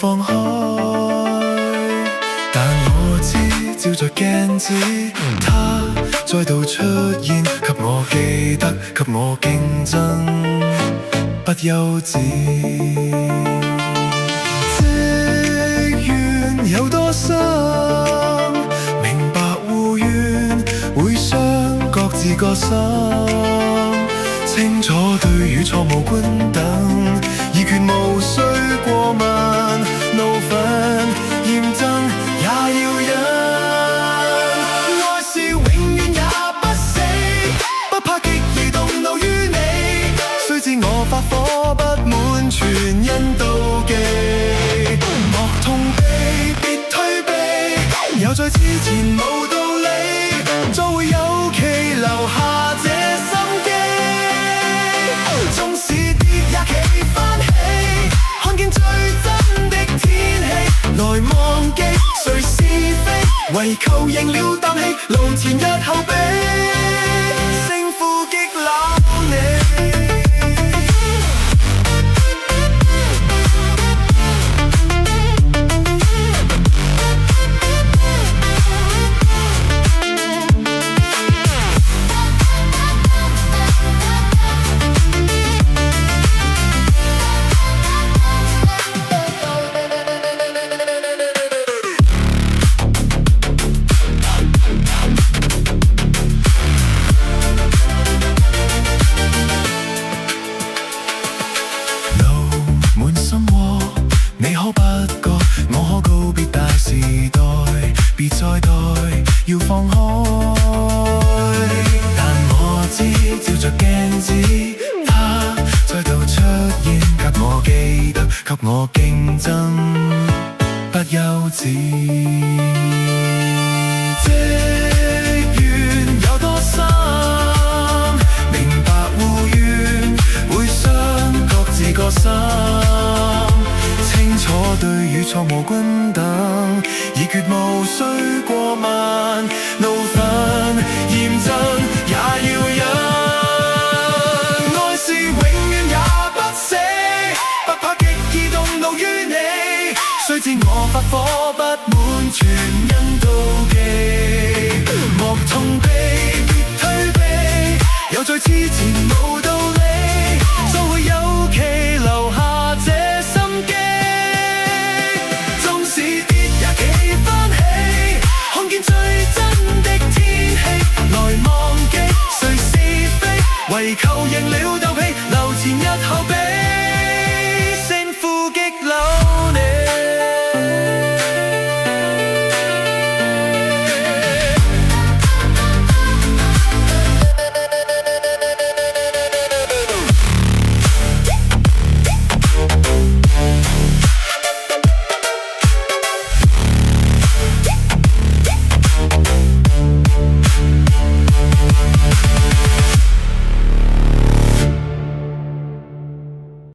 放開。但我知照着鏡子，他再度出現，給我記得，給我競爭，不幼稚。積怨有多深，明白互怨會傷各自個心。清楚對與錯無觀等，已決無需過問，怒憤驗證也要忍。愛是永遠也不死，不怕極易動怒於你，雖知我發火不滿全因妒忌。莫痛悲，別退避，有在之前無道理，再會有期留下這心機。縱使跌也企翻起，看見最真的天氣，來忘記誰是非，為求贏了啖氣，路前一後比，勝負激冷你。你可不覺我可告別大時代，別再待，要放開。但我知照着鏡子，他再度出現，給我記得，給我競爭，不幼稚。積怨有多深，明白互怨會傷各自個心。清楚對與錯無觀等，已決無需過問，怒憤驗證也要忍。愛是永遠也不死，不怕極易動怒於你，雖知我發火不滿全因妒忌。莫痛悲，別退避，有在之前無道